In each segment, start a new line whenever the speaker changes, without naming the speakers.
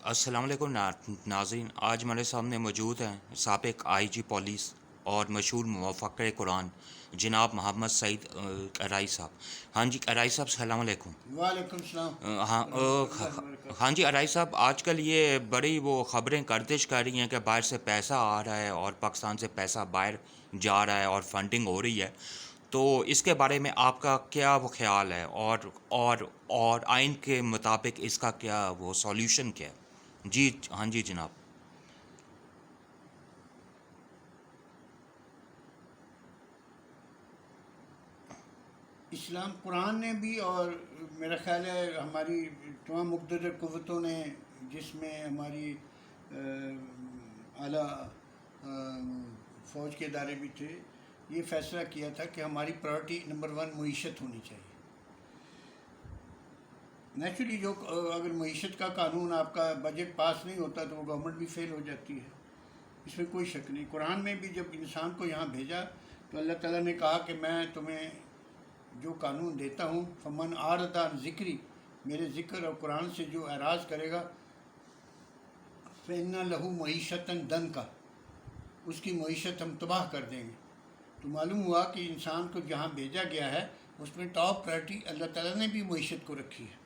السلام علیکم ناظرین، آج ہمارے سامنے موجود ہیں سابق آئی جی پولیس اور مشہور مفکر قرآن جناب محمد سعید عرائی صاحب۔ ہاں جی عرائی صاحب، السلام علیکم۔
وعلیکم السلام
ہاں
ورحمۃ اللہ وبرکاتہ۔
ہاں جی عرائی صاحب، آج کل یہ بڑی وہ خبریں گردش کر رہی ہیں کہ باہر سے پیسہ آ رہا ہے اور پاکستان سے پیسہ باہر جا رہا ہے اور فنڈنگ ہو رہی ہے، تو اس کے بارے میں آپ کا کیا وہ خیال ہے، اور آئین کے مطابق اس کا کیا وہ سولوشن کیا ہے؟ جی ہاں جی جناب۔
اسلام قرآن نے بھی، اور میرا خیال ہے ہماری تمام مقتدر قوتوں نے، جس میں ہماری اعلیٰ فوج کے ادارے بھی تھے، یہ فیصلہ کیا تھا کہ ہماری پرائرٹی نمبر 1 معیشت ہونی چاہیے۔ نیچرلی اگر معیشت کا قانون، آپ کا بجٹ پاس نہیں ہوتا تو وہ گورنمنٹ بھی فیل ہو جاتی ہے، اس میں کوئی شک نہیں۔ قرآن میں بھی جب انسان کو یہاں بھیجا تو اللہ تعالیٰ نے کہا کہ میں تمہیں جو قانون دیتا ہوں، فمن اعرض عن ذکری، میرے ذکر اور قرآن سے جو اعراض کرے گا، فإن لہ معیشتا ضنکا، اس کی معیشت ہم تباہ کر دیں گے۔ تو معلوم ہوا کہ انسان کو جہاں بھیجا گیا ہے اس میں ٹاپ پرائرٹی اللہ تعالیٰ نے بھی معیشت کو رکھی ہے۔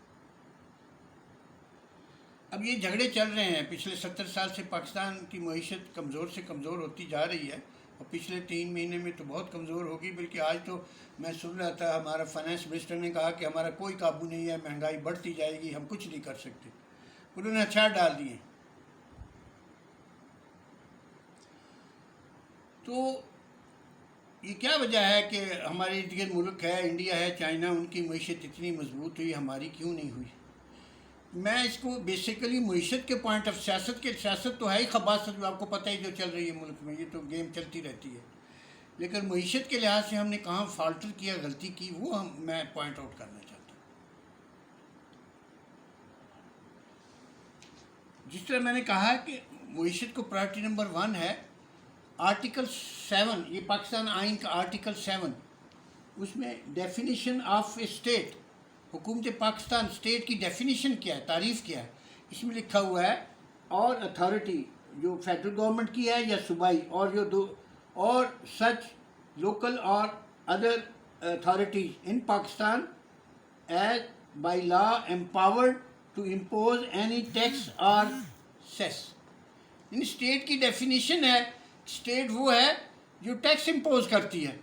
اب یہ جھگڑے چل رہے ہیں، پچھلے 70 سال سے پاکستان کی معیشت کمزور سے کمزور ہوتی جا رہی ہے، اور پچھلے 3 مہینے میں تو بہت کمزور ہوگی، بلکہ آج تو میں سن رہا تھا ہمارا فائنانس منسٹر نے کہا کہ ہمارا کوئی قابو نہیں ہے، مہنگائی بڑھتی جائے گی، ہم کچھ نہیں کر سکتے۔ انہوں نے ہتھیار ڈال دیے۔ تو یہ کیا وجہ ہے کہ ہمارے ارد گرد ملک ہے، انڈیا ہے، چائنا، ان کی معیشت اتنی مضبوط ہوئی، ہماری کیوں نہیں ہوئی؟ میں اس کو بیسیکلی معیشت کے پوائنٹ آف سیاست تو ہے ہی، خباثت جو آپ کو پتہ ہی جو چل رہی ہے ملک میں، یہ تو گیم چلتی رہتی ہے، لیکن معیشت کے لحاظ سے ہم نے کہاں فالٹر کیا، غلطی کی، وہ میں پوائنٹ آؤٹ کرنا چاہتا ہوں۔ جس طرح میں نے کہا کہ معیشت کو پرائرٹی نمبر 1 ہے، آرٹیکل 7، یہ پاکستان آئین کا آرٹیکل 7، اس میں ڈیفینیشن آف اے اسٹیٹ، حکومت پاکستان اسٹیٹ کی ڈیفینیشن کیا ہے، تعریف کیا ہے، اس میں لکھا ہوا ہے اور اتھارٹی جو فیڈرل گورنمنٹ کی ہے یا صوبائی، اور such local or other authorities in Pakistan as by law empowered to impose any tax or cess. ان اسٹیٹ کی ڈیفینیشن ہے، اسٹیٹ وہ ہے جو ٹیکس امپوز کرتی ہے۔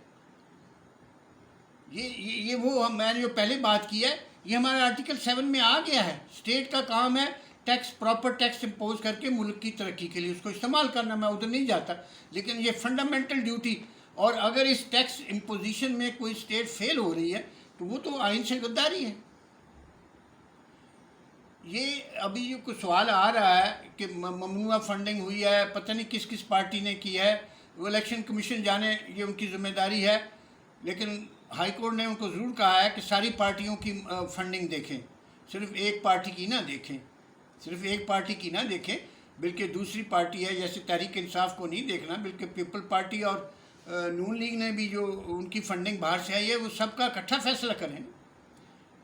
یہ وہ میں نے جو پہلے بات کی ہے، یہ ہمارا آرٹیکل 7 میں آ گیا ہے۔ اسٹیٹ کا کام ہے ٹیکس، پراپر ٹیکس امپوز کر کے ملک کی ترقی کے لیے اس کو استعمال کرنا، میں ادھر نہیں جاتا، لیکن یہ فنڈامنٹل ڈیوٹی، اور اگر اس ٹیکس امپوزیشن میں کوئی اسٹیٹ فیل ہو رہی ہے تو وہ تو آئین سے غداری ہے۔ یہ ابھی جو کوئی سوال آ رہا ہے کہ ممنوعہ فنڈنگ ہوئی ہے، پتہ نہیں کس کس پارٹی نے کی ہے، وہ الیکشن کمیشن جانے، یہ ان کی ذمہ داری ہے، لیکن ہائی کورٹ نے ان کو ضرور کہا ہے کہ ساری پارٹیوں کی فنڈنگ دیکھیں، صرف ایک پارٹی کی نہ دیکھیں، صرف ایک پارٹی کی نہ دیکھیں، بلکہ دوسری پارٹی ہے جیسے تحریک انصاف کو نہیں دیکھنا، بلکہ پیپل پارٹی اور نون لیگ نے بھی جو ان کی فنڈنگ باہر سے آئی ہے وہ سب کا اکٹھا فیصلہ کریں۔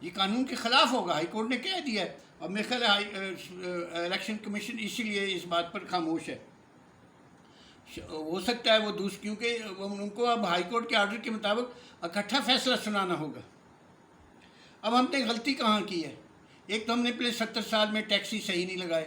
یہ قانون کے خلاف ہوگا، ہائی کورٹ نے کہہ دیا ہے، اور میرے خیال ہے الیکشن کمیشن اسی لیے اس بات پر خاموش ہے۔ ہو سکتا ہے وہ کیونکہ ان کو اب ہائی کورٹ کے آرڈر کے مطابق اکٹھا فیصلہ سنانا ہوگا۔ اب ہم نے غلطی کہاں کی ہے؟ ایک تو ہم نے پہلے 70 سال میں ٹیکس ہی صحیح نہیں لگائے۔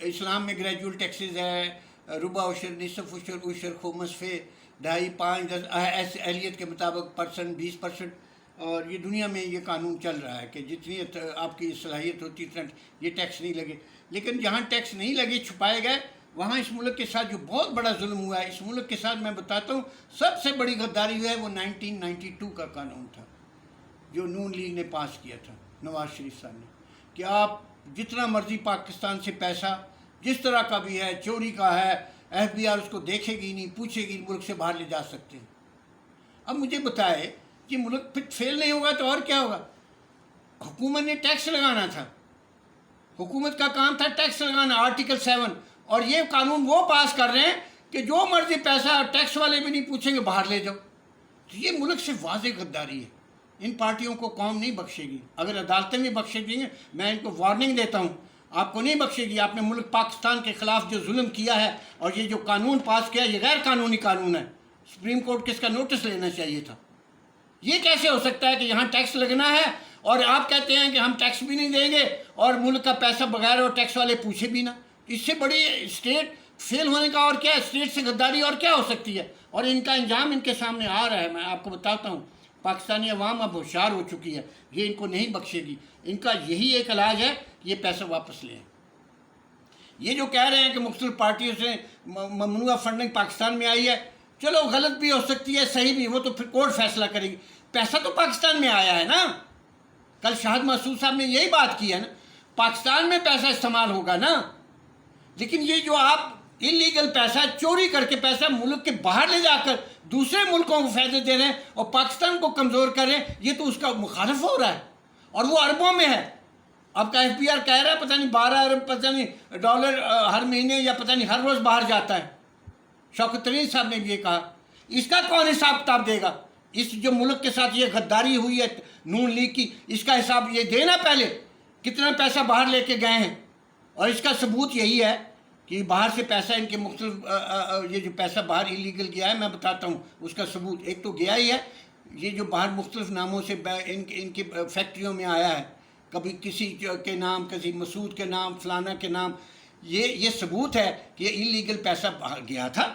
اسلام میں گریجول ٹیکسز ہے، ربع عشر، نصف عشر، عشر، خمس، فے، 2.5، 5، 10 اہلیت کے مطابق پرسنٹ، 20%، اور یہ دنیا میں یہ قانون چل رہا ہے کہ جتنی آپ کی صلاحیت ہوتی اتنا یہ ٹیکس نہیں لگے۔ لیکن جہاں ٹیکس نہیں لگے، چھپائے گئے، وہاں اس ملک کے ساتھ جو بہت بڑا ظلم ہوا ہے، اس ملک کے ساتھ میں بتاتا ہوں سب سے بڑی غداری ہوئی ہے، وہ 1992 کا قانون تھا جو نون لیگ نے پاس کیا تھا، نواز شریف صاحب نے، کہ آپ جتنا مرضی پاکستان سے پیسہ جس طرح کا بھی ہے، چوری کا ہے، ایف بی آر اس کو دیکھے گی نہیں، پوچھے گی، ملک سے باہر لے جا سکتے ہیں۔ اب مجھے بتائے کہ ملک پھر فیل نہیں ہوگا تو اور کیا ہوگا؟ حکومت نے ٹیکس لگانا تھا، حکومت کا کام تھا ٹیکس لگانا، آرٹیکل 7، اور یہ قانون وہ پاس کر رہے ہیں کہ جو مرضی پیسہ ٹیکس والے بھی نہیں پوچھیں گے، باہر لے جاؤ۔ تو یہ ملک سے واضح غداری ہے، ان پارٹیوں کو قوم نہیں بخشے گی، اگر عدالتیں بھی بخشے دیں گے، میں ان کو وارننگ دیتا ہوں، آپ کو نہیں بخشے گی. آپ نے ملک پاکستان کے خلاف جو ظلم کیا ہے اور یہ جو قانون پاس کیا یہ غیر قانونی قانون ہے. سپریم کورٹ کو اس کا نوٹس لینا چاہیے تھا. یہ کیسے ہو سکتا ہے کہ یہاں ٹیکس لگنا ہے اور آپ کہتے ہیں کہ ہم ٹیکس بھی نہیں دیں گے اور ملک کا پیسہ بغیر اور ٹیکس والے پوچھے بھی نہ. اس سے بڑی اسٹیٹ فیل ہونے کا اور کیا ہے؟ اسٹیٹ سے غداری اور کیا ہو سکتی ہے؟ اور ان کا انجام ان کے سامنے آ رہا ہے. میں آپ کو بتاتا ہوں پاکستانی عوام اب ہوشیار ہو چکی ہے. یہ ان کو نہیں بخشے گی. ان کا یہی ایک علاج ہے کہ یہ پیسہ واپس لیں. یہ جو کہہ رہے ہیں کہ مختلف پارٹیوں سے ممنوعہ فنڈنگ پاکستان میں آئی ہے، چلو غلط بھی ہو سکتی ہے، صحیح بھی، وہ تو پھر کورٹ فیصلہ کرے گی. پیسہ تو پاکستان میں آیا ہے نا. کل شاہد مسعود صاحب نے یہی بات کی ہے نا، پاکستان میں پیسہ استعمال ہوگا نا. لیکن یہ جو آپ انلیگل پیسہ چوری کر کے پیسہ ملک کے باہر لے جا کر دوسرے ملکوں کو فائدے دے رہے ہیں اور پاکستان کو کمزور کر رہے ہیں، یہ تو اس کا مخالف ہو رہا ہے اور وہ اربوں میں ہے. اب کا FBR کہہ رہا ہے پتہ نہیں 12 ارب پتہ نہیں ڈالر ہر مہینے یا پتہ نہیں ہر روز باہر جاتا ہے. شوکت ترین صاحب نے بھی یہ کہا. اس کا کون حساب کتاب دے گا؟ اس جو ملک کے ساتھ یہ غداری ہوئی ہے نون لیگ کی، اس کا حساب یہ دینا پہلے کتنا پیسہ باہر لے کے گئے ہیں. اور اس کا ثبوت یہی ہے کہ باہر سے پیسہ ان کے مختلف یہ جو پیسہ باہر ایلیگل گیا ہے، میں بتاتا ہوں اس کا ثبوت. ایک تو گیا ہی ہے یہ جو باہر مختلف ناموں سے ان کی فیکٹریوں میں آیا ہے، کبھی کسی کے نام، کسی مسعود کے نام، فلانا کے نام. یہ ثبوت ہے کہ یہ انلیگل پیسہ باہر گیا تھا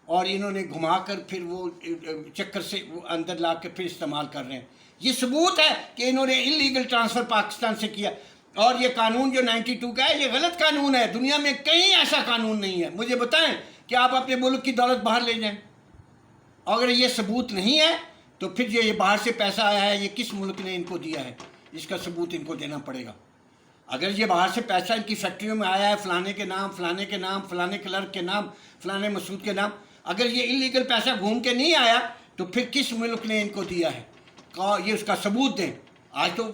اور انہوں نے گھما کر پھر وہ چکر سے وہ اندر لا کر پھر استعمال کر رہے ہیں. یہ ثبوت ہے کہ انہوں نے انلیگل ٹرانسفر پاکستان سے کیا. اور یہ قانون جو 92 کا ہے یہ غلط قانون ہے. دنیا میں کہیں ایسا قانون نہیں ہے. مجھے بتائیں کہ آپ اپنے ملک کی دولت باہر لے جائیں. اگر یہ ثبوت نہیں ہے تو پھر یہ باہر سے پیسہ آیا ہے یہ کس ملک نے ان کو دیا ہے، اس کا ثبوت ان کو دینا پڑے گا. اگر یہ باہر سے پیسہ ان کی فیکٹریوں میں آیا ہے فلانے کے نام، فلانے کے نام، فلانے کلرک کے نام، فلانے مسعود کے نام، اگر یہ انلیگل پیسہ گھوم کے نہیں آیا تو پھر کس ملک نے ان کو دیا ہے؟ یہ اس کا ثبوت دیں. آج تو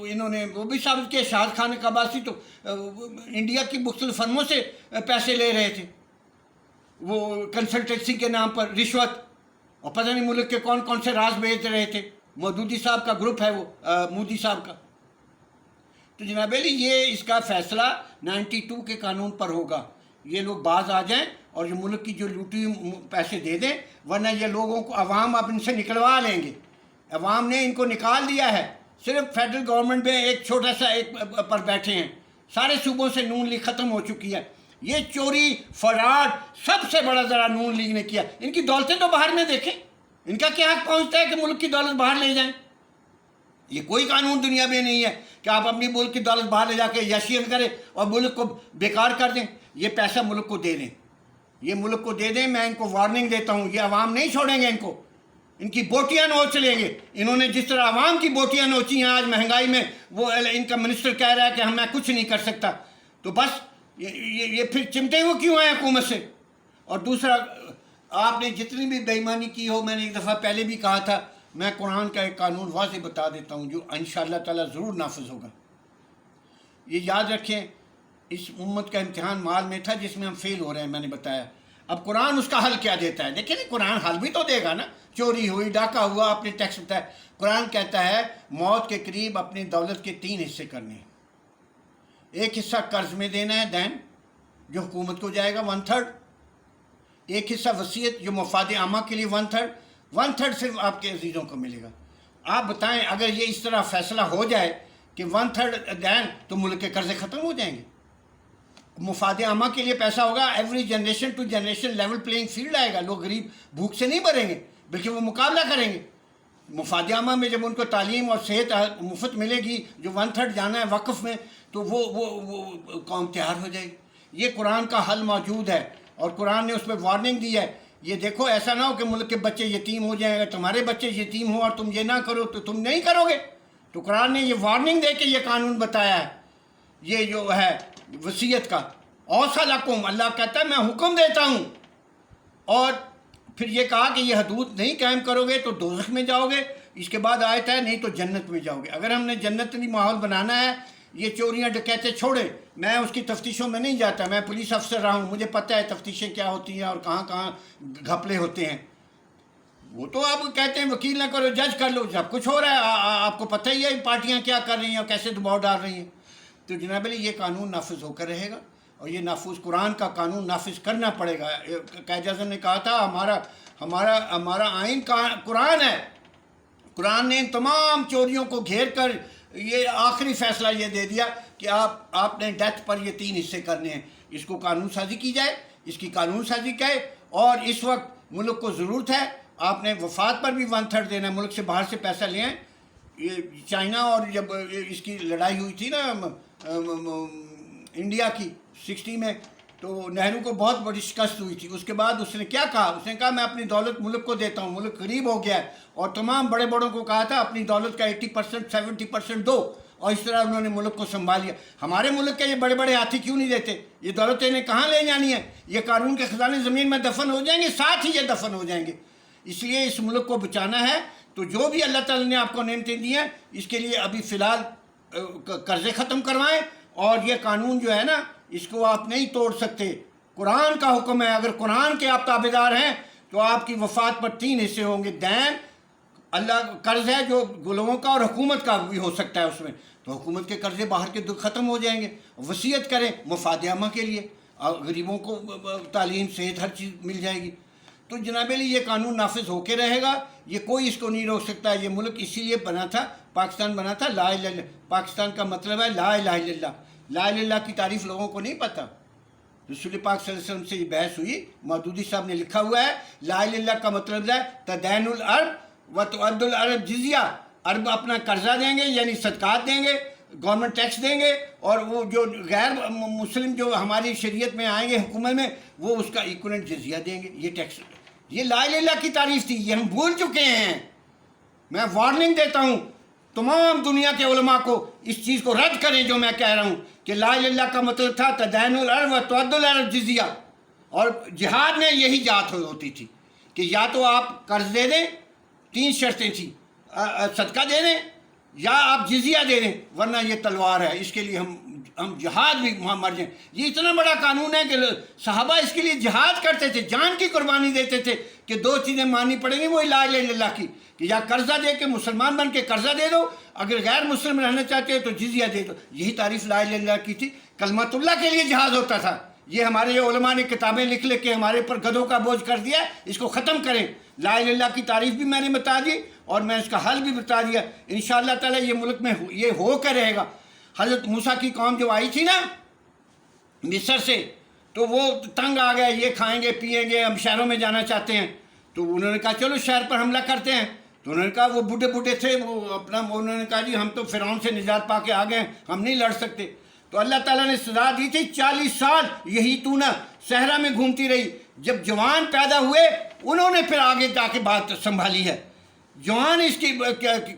انہوں نے وہ بھی ثابت کیا، شاہد خان عباسی تو انڈیا کی مختلف فرموں سے پیسے لے رہے تھے وہ کنسلٹنسی کے نام پر رشوت، اور پتہ نہیں ملک کے کون کون سے راز بھیج رہے تھے. مودودی صاحب کا گروپ ہے وہ، مودی صاحب کا. تو جناب علی یہ اس کا فیصلہ 92 کے قانون پر ہوگا. یہ لوگ باز آ جائیں اور یہ ملک کی جو لوٹی پیسے دے دیں، ورنہ یہ لوگوں کو عوام اب ان سے نکلوا لیں گے. عوام نے ان کو نکال دیا ہے. صرف فیڈرل گورنمنٹ میں ایک چھوٹا سا ایک پر بیٹھے ہیں. سارے صوبوں سے نون لیگ ختم ہو چکی ہے. یہ چوری فراڈ سب سے بڑا ذرا نون لیگ نے کیا. ان کی دولتیں تو باہر میں دیکھیں، ان کا کیا حق پہنچتا ہے کہ ملک کی دولت باہر لے جائیں؟ یہ کوئی قانون دنیا میں نہیں ہے کہ آپ اپنی ملک کی دولت باہر لے جا کے یشین کریں اور ملک کو بیکار کر دیں. یہ پیسہ ملک کو دے دیں، یہ ملک کو دے دیں. میں ان کو وارننگ دیتا ہوں، یہ عوام نہیں چھوڑیں گے ان کو. ان کی بوٹیاں نوچ لیں گے. انہوں نے جس طرح عوام کی بوٹیاں نوچی ہیں آج مہنگائی میں، وہ ان کا منسٹر کہہ رہا ہے کہ میں کچھ نہیں کر سکتا. تو بس یہ پھر چمٹے ہوئے کیوں ہیں حکومت سے؟ اور دوسرا، آپ نے جتنی بھی بے ایمانی کی ہو، میں نے ایک دفعہ پہلے بھی کہا تھا، میں قرآن کا ایک قانون واضح بتا دیتا ہوں جو انشاءاللہ تعالیٰ ضرور نافذ ہوگا. یہ یاد رکھیں، اس امت کا امتحان مال میں تھا جس میں ہم فیل ہو رہے ہیں، میں نے بتایا. اب قرآن اس کا حل کیا دیتا ہے؟ دیکھیں قرآن حل بھی تو دے گا نا. چوری ہوئی، ڈاکہ ہوا، آپ نے ٹیکس بتایا. قرآن کہتا ہے موت کے قریب اپنی دولت کے 3 حصے کرنے ہیں. ایک حصہ قرض میں دینا ہے، دین جو حکومت کو جائے گا 1/3. ایک حصہ وصیت جو مفاد عامہ کے لیے 1/3. 1/3 صرف آپ کے عزیزوں کو ملے گا. آپ بتائیں اگر یہ اس طرح فیصلہ ہو جائے کہ 1/3 دین تو ملک کے قرضے ختم ہو جائیں گے. مفاد عامہ کے لیے پیسہ ہوگا. Every generation to generation level playing field آئے گا. لوگ غریب بھوک سے نہیں مریں گے بلکہ وہ مقابلہ کریں گے. مفاد عامہ میں جب ان کو تعلیم اور صحت مفت ملے گی، جو 1/3 جانا ہے وقف میں، تو وہ قوم تیار ہو جائے گی. یہ قرآن کا حل موجود ہے اور قرآن نے اس پہ وارننگ دی ہے. یہ دیکھو ایسا نہ ہو کہ ملک کے بچے یتیم ہو جائیں. اگر تمہارے بچے یتیم ہوں اور تم یہ نہ کرو تو تم نہیں کرو گے. تو قرآن نے یہ وارننگ دے کے یہ قانون بتایا ہے. یہ جو ہے وصیت کا، اوصى لكم، اللہ کہتا ہے میں حکم دیتا ہوں. اور پھر یہ کہا کہ یہ حدود نہیں قائم کرو گے تو دوزخ میں جاؤ گے. اس کے بعد آیت ہے نہیں تو جنت میں جاؤ گے. اگر ہم نے جنتی ماحول بنانا ہے، یہ چوریاں ڈکیتے چھوڑیں. میں اس کی تفتیشوں میں نہیں جاتا، میں پولیس افسر رہا ہوں، مجھے پتہ ہے تفتیشیں کیا ہوتی ہیں اور کہاں کہاں گھپلے ہوتے ہیں. وہ تو آپ کہتے ہیں وکیل نہ کرو، جج کر لو. سب کچھ ہو رہا ہے، آپ کو پتہ ہی ہے پارٹیاں کیا کر رہی ہیں اور کیسے دباؤ ڈال رہی ہیں. تو جناب علی یہ قانون نافذ ہو کر رہے گا، اور یہ نافذ قرآن کا قانون نافذ کرنا پڑے گا۔ قائد اعظم نے کہا تھا ہمارا آئین قرآن ہے۔ قرآن نے ان تمام چوریوں کو گھیر کر یہ آخری فیصلہ یہ دے دیا کہ آپ نے ڈیتھ پر یہ 3 حصے کرنے ہیں، اس کو قانون سازی کی جائے، اس کی قانون سازی کرے۔ اور اس وقت ملک کو ضرورت ہے، آپ نے وفات پر بھی 1/3 دینا ہے، ملک سے باہر سے پیسہ لے آئیں۔ یہ چائنا اور جب اس کی لڑائی ہوئی تھی نا انڈیا کی 60 میں، تو نہرو کو بہت بڑی شکست ہوئی تھی۔ اس کے بعد اس نے کیا کہا؟ اس نے کہا میں اپنی دولت ملک کو دیتا ہوں، ملک غریب ہو گیا ہے، اور تمام بڑے بڑوں کو کہا تھا اپنی دولت کا 80% 70% دو، اور اس طرح انہوں نے ملک کو سنبھال لیا۔ ہمارے ملک کے یہ بڑے بڑے ہاتھی کیوں نہیں دیتے؟ یہ دولت انہیں کہاں لے جانی ہے؟ یہ قانون کے خزانے زمین میں دفن ہو جائیں گے، ساتھ ہی یہ دفن ہو جائیں گے۔ اس لیے اس ملک کو بچانا ہے، تو جو بھی اللہ تعالیٰ نے آپ کو نعمتیں دی ہیں، اس کے لیے ابھی فی الحال قرضے ختم کروائیں، اور یہ قانون جو ہے نا اس کو آپ نہیں توڑ سکتے۔ قرآن کا حکم ہے، اگر قرآن کے آپ تابعدار ہیں تو آپ کی وفات پر 3 حصے ہوں گے۔ دین اللہ قرض ہے جو لوگوں کا اور حکومت کا بھی ہو سکتا ہے، اس میں تو حکومت کے قرضے باہر کے ختم ہو جائیں گے۔ وصیت کریں مفاد عامہ کے لیے، غریبوں کو تعلیم صحت ہر چیز مل جائے گی۔ تو جناب علی یہ قانون نافذ ہو کے رہے گا، یہ کوئی اس کو نہیں روک سکتا۔ یہ ملک اسی لیے بنا تھا، پاکستان بنا تھا لا الہ الا، پاکستان کا مطلب ہے لا الہ الا اللہ۔ لا الہ الا اللہ کی تعریف لوگوں کو نہیں پتہ۔ رسول پاک صلی اللہ علیہ وسلم سے یہ بحث ہوئی، مودودی صاحب نے لکھا ہوا ہے لا الہ الا اللہ کا مطلب ہے تدین العرب و تؤد العرب جزیہ، عرب اپنا قرضہ دیں گے یعنی صدقات دیں گے، گورنمنٹ ٹیکس دیں گے، اور وہ جو غیر مسلم جو ہماری شریعت میں آئیں گے حکومت میں، وہ اس کا ایکولنٹ جزیہ دیں گے۔ یہ ٹیکس، یہ لا الہ الا اللہ کی تعریف تھی، یہ ہم بھول چکے ہیں۔ میں وارننگ دیتا ہوں تمام دنیا کے علماء کو، اس چیز کو رد کریں جو میں کہہ رہا ہوں کہ لا الہ الا اللہ کا مطلب تھا تدین العرب و تؤد العرب جزیہ، اور جہاد میں یہی جہاد ہوتی تھی کہ یا تو آپ قرض دے دیں، 3 شرطیں تھیں، صدقہ دے دیں یا آپ جزیہ دے دیں، ورنہ یہ تلوار ہے، اس کے لیے ہم جہاد بھی وہاں مر جائیں۔ یہ اتنا بڑا قانون ہے کہ صحابہ اس کے لیے جہاد کرتے تھے، جان کی قربانی دیتے تھے کہ 2 چیزیں ماننی پڑیں گی، وہ لا الہ الا اللہ کی، کہ یا قرضہ دے کے مسلمان بن کے قرضہ دے دو، اگر غیر مسلم رہنا چاہتے ہو تو جزیہ دے دو۔ یہی تعریف لا الہ الا اللہ کی تھی۔ کلمت اللہ کے لیے جہاد ہوتا تھا۔ یہ ہمارے علماء نے کتابیں لکھ کے ہمارے پر گدھوں کا بوجھ کر دیا، اس کو ختم کریں۔ لا الہ الا اللہ کی تعریف بھی میں نے بتا دی، اور میں اس کا حل بھی بتا دیا۔ انشاءاللہ تعالی یہ ملک میں یہ ہو کر رہے گا۔ حضرت موسیٰ کی قوم جو آئی تھی نا مصر سے، تو وہ تنگ آ گئے، یہ کھائیں گے پیئیں گے، ہم شہروں میں جانا چاہتے ہیں، تو انہوں نے کہا چلو شہر پر حملہ کرتے ہیں۔ تو انہوں نے کہا، وہ بوڑھے تھے، انہوں نے کہا جی ہم تو فرعون سے نجات پا کے آ گئے ہیں، ہم نہیں لڑ سکتے۔ تو اللہ تعالیٰ نے سزا دی تھی 40 سال یہی تو نہ صحرا میں گھومتی رہی۔ جب جوان پیدا ہوئے انہوں نے پھر آگے جا کے بات سنبھالی ہے، جوان اس کی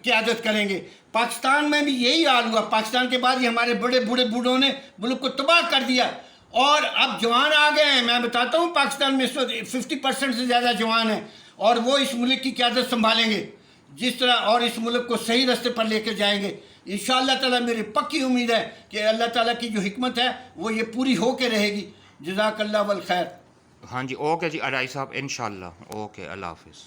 قیادت کریں گے۔ پاکستان میں بھی یہی حال ہوا، پاکستان کے بعد یہ ہمارے بڑے بوڑھوں نے ملک کو تباہ کر دیا، اور اب جوان آ گئے ہیں۔ میں بتاتا ہوں پاکستان میں اس وقت 50% سے زیادہ جوان ہیں، اور وہ اس ملک کی قیادت سنبھالیں گے جس طرح، اور اس ملک کو صحیح راستے پر لے کے جائیں گے انشاءاللہ تعالیٰ۔ میری پکی امید ہے کہ اللہ تعالیٰ کی جو حکمت ہے وہ یہ پوری ہو کے رہے گی۔ جزاک اللہ والخیر۔
ہاں جی، اوکے جی ارائی صاحب، انشاءاللہ، اوکے، اللہ حافظ۔